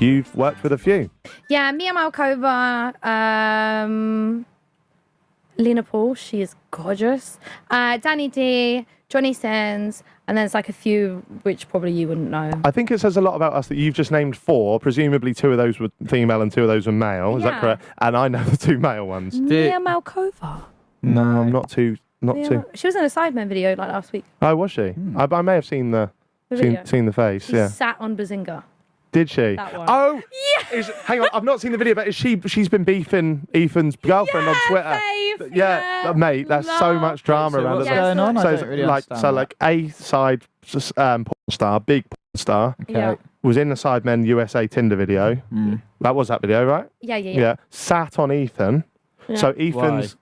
you've worked with a few. Yeah, Mia Malkova, Lena Paul, she is gorgeous. Danny D, Johnny Sins, and there's like a few which probably you wouldn't know. I think it says a lot about us that you've just named 4. Presumably 2 of those were female and 2 of those were male. Is that correct? And I know the 2 male ones. Mia Malkova. No, I'm not too. She was in a Sidemen video like last week. Oh, was she? I may have seen the face. She sat on Bazinga. Did she? That one. Oh, yeah. Hang on, I've not seen the video, but she's been beefing Ethan's girlfriend on Twitter. Mate, there's so much drama around what's it. going on? I don't really understand that. A side porn star, big porn star, was in the Sidemen USA Tinder video. That was that video, right? Yeah. Sat on Ethan. Yeah. So Ethan's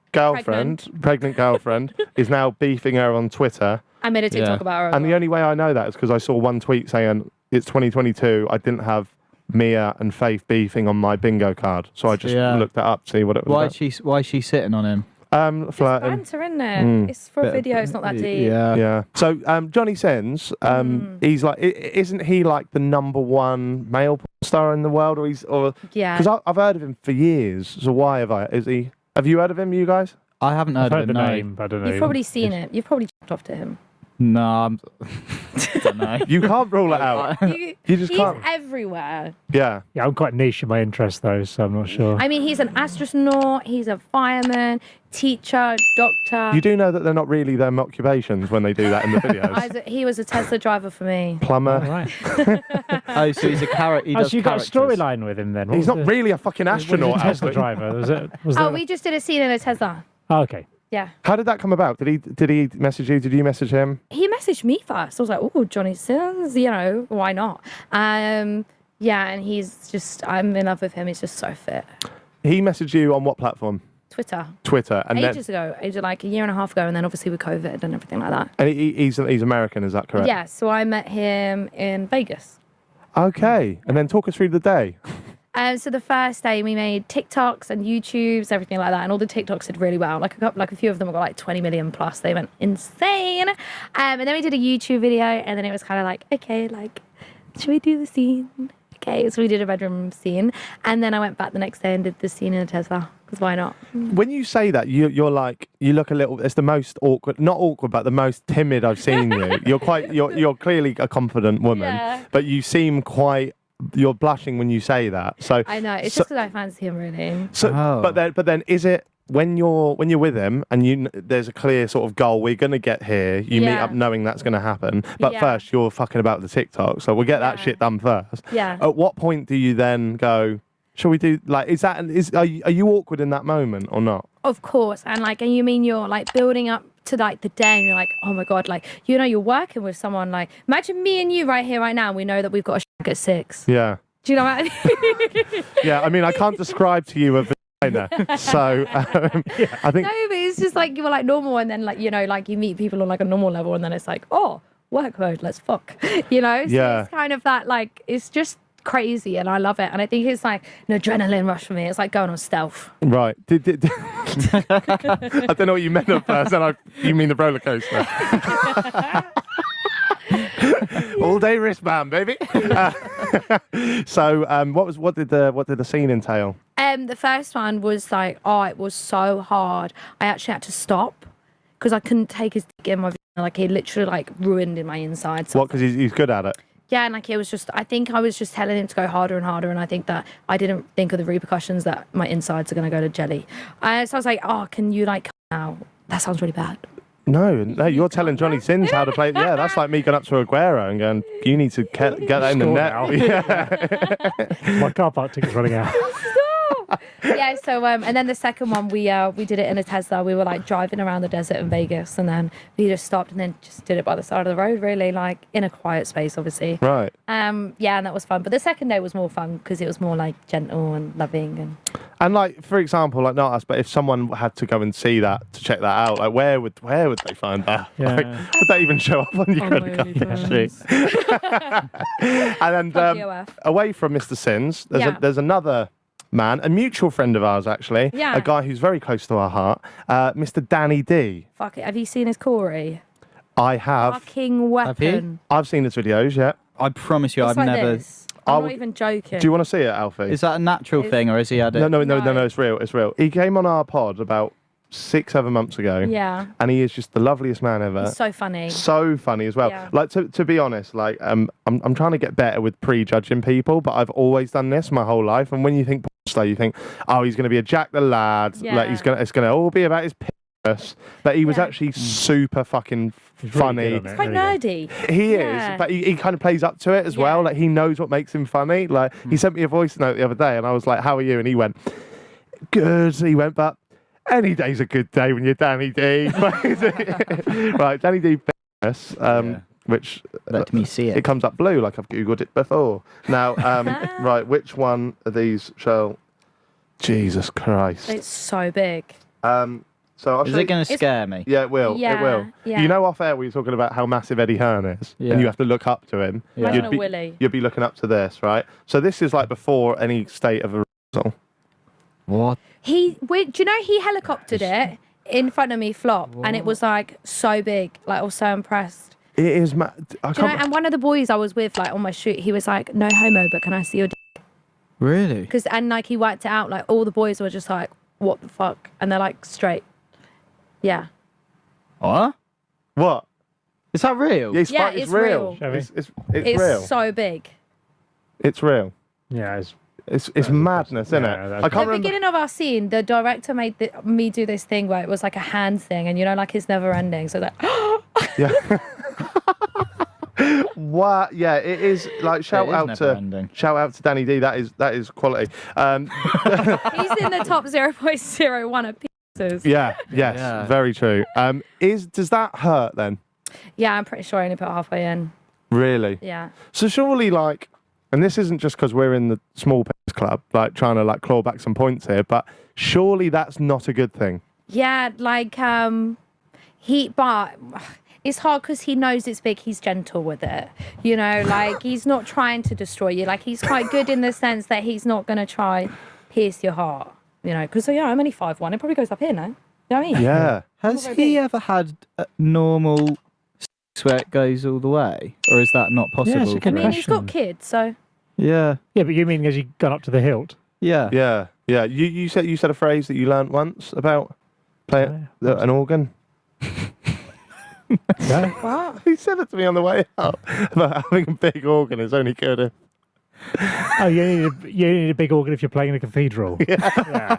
pregnant girlfriend, is now beefing her on Twitter. I made a TikTok about her. And the only way I know that is because I saw one tweet saying, it's 2022, I didn't have Mia and Faith beefing on my bingo card. So I just looked that up to see what it was about. Why is she sitting on him? Flirting. It's banter, isn't it? It's for a video, it's not that deep. Yeah. So Johnny Sins, he's like, isn't he like the #1 male porn star in the world? Because I've heard of him for years. So why have I? Have you heard of him, you guys? I haven't heard of him. The name, but I don't know. You've probably seen it. You've probably checked off to him. No, I don't know. You can't rule it out. You just can't. He's everywhere. Yeah, I'm quite niche in my interest though, so I'm not sure. I mean, he's an astronaut, he's a fireman, teacher, doctor. You do know that they're not really their occupations when they do that in the videos. He was a Tesla driver for me. Plumber. Right. So he's a character. So you got a storyline with him then? He's not really a fucking astronaut. Was Tesla driver? We just did a scene in a Tesla. Oh, okay. Yeah. How did that come about? Did he message you? Did you message him? He messaged me first. I was like, oh, Johnny Sins, why not? And he's just, I'm in love with him. He's just so fit. He messaged you on what platform? Twitter. And ages ago, like a year and a half ago, and then obviously with COVID and everything like that. And he's American, is that correct? Yeah, so I met him in Vegas. Okay, and then talk us through the day. So the first day we made TikToks and YouTubes, everything like that, and all the TikToks did really well. Like a few of them got like 20 million plus. They went insane. And then we did a YouTube video, and then it was kind of like, okay, like, should we do the scene? Okay, so we did a bedroom scene, and then I went back the next day and did the scene in a Tesla. Because why not? When you say that, you're like, you look a little. It's the most awkward, not awkward, but the most timid I've seen you. You're clearly a confident woman, but you seem quite. You're blushing when you say that. So I know it's just because I fancy him, really. So, but then, is it when you're with him and there's a clear sort of goal? We're gonna get here. You meet up knowing that's gonna happen. But first, you're fucking about the TikTok. So we'll get that shit done first. Yeah. At what point do you then go? Shall we do like? Are you awkward in that moment or not? Of course, and you mean you're like building up to like the day, and you're like, oh my god, like you're working with someone like imagine me and you right here, right now. We know that we've got a shag at 6. Yeah. Do you know what I mean? Yeah, I mean I can't describe to you a vagina, so I think. No, but it's just like you're like normal, and then like you meet people on like a normal level, and then it's like work mode, let's fuck, So it's kind of that like it's just crazy, and I love it, and I think it's like an adrenaline rush for me. It's like going on stealth. Right. I don't know what you meant at first, and you mean the roller coaster. All day wristband, baby. So, what did the scene entail? The first one was like, it was so hard. I actually had to stop because I couldn't take his dick in my. Like he literally like ruined in my insides. What? Because he's good at it. Yeah, and like it was just, I think I was just telling him to go harder and harder, and I think that I didn't think of the repercussions that my insides are going to go to jelly. So I was like, can you like now? That sounds really bad. No, you're telling Johnny Sins how to play. Yeah, that's like me going up to Aguero and going, you need to get that in the net. Yeah. My car park ticket's running out. Yeah, so and then the second one we did it in a Tesla. We were like driving around the desert in Vegas, and then we just stopped and then just did it by the side of the road, really, like in a quiet space, obviously. Right. Yeah, and that was fun. But the second day was more fun because it was more like gentle and loving and like, for example, like not us, but if someone had to go and see that to check that out, like where would they find that? Yeah. Like, would that even show up on your credit card? And then away from Mr. Sins, there's another man, a mutual friend of ours actually, a guy who's very close to our heart, Mr. Danny D. Fuck it, have you seen his Corey? I have. Fucking weapon. I've seen his videos, yeah. I promise you, It's I've like never. this. I'm not even joking. Do you want to see it, Alfie? Is that a natural thing, or has he had it? No, it's real. It's real. He came on our pod about 6-7 months ago. Yeah. And he is just the loveliest man ever. He's so funny. So funny as well. Yeah. Like, to be honest, like, I'm trying to get better with prejudging people, but I've always done this my whole life. And when you think porn star, you think, oh, he's going to be a Jack the Lad. Yeah. Like, it's going to all be about his penis. But he was actually super fucking funny. He's quite nerdy. He is, but he kind of plays up to it as well. Like, he knows what makes him funny. Like, he sent me a voice note the other day, and I was like, how are you? And he went, good. He went, but any day's a good day when you're Danny D. Right, Danny D penis, which... Let me see it. It comes up blue, like I've Googled it before. Now, right, which one of these shall... Jesus Christ. It's so big. So I'll Is show it going to scare me? Yeah, it will. Yeah, it will. yeah. You know, off air we were talking about how massive Eddie Hearn is, Yeah. and you have to look up to him. Yeah. Imagine a Willy. You'd be looking up to this, right? So this is like before any state of arousal. What? Do you know he helicoptered it in front of me, flop, and it was like so big. Like I was so impressed. It is. And one of the boys I was with, like on my shoot, he was like, "No homo, but can I see your dick?" Really? And like he worked it out. Like all the boys were just like, "What the fuck?" And they're like, "Straight." Yeah. What? What? Is that real? It's real. Shall we? It's It's real. so big. It's real. Yeah, It's madness, isn't Yeah, it? that's I At can't the remember. beginning of our scene, the director made me do this thing where it was like a hand thing, and you know, like it's never ending. So like, Yeah. What? Yeah, it is like shout is out never ending. to Danny D. That is quality. he's in the top 0.01 of pieces. Yeah. Yes. Yeah. Very true. Does that hurt then? Yeah, I'm pretty sure I only put halfway in. Really? Yeah. So surely, like, and this isn't just because we're in the small penis club, like trying to like claw back some points here, but surely that's not a good thing. Yeah, like but it's hard because he knows it's big. He's gentle with it, you know. Like he's not trying to destroy you. Like he's quite good in the sense that he's not gonna try pierce your heart, you know. Because I'm only 5'1". It probably goes up here, no? You know what I mean? Yeah. Has he ever had a normal sex where it goes all the way? Or is that not possible? it's a I good mean, he's got question. kids, so Yeah. Yeah, but you mean has he gone up to the hilt? Yeah. Yeah. Yeah. You said a phrase that you learnt once about playing an organ. No? what? He said it to me on the way up about having a big organ is only good if... Oh, you need a big organ if you're playing in a cathedral. Yeah.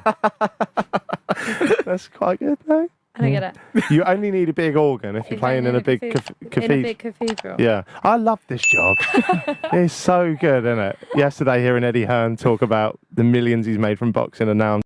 That's quite good, though. I don't get it. You only need a big organ if you're playing in a big in a cathedral. big cathedral. Yeah, I love this job. It's so good, isn't it? Yesterday, hearing Eddie Hearn talk about the millions he's made from boxing, and now I'm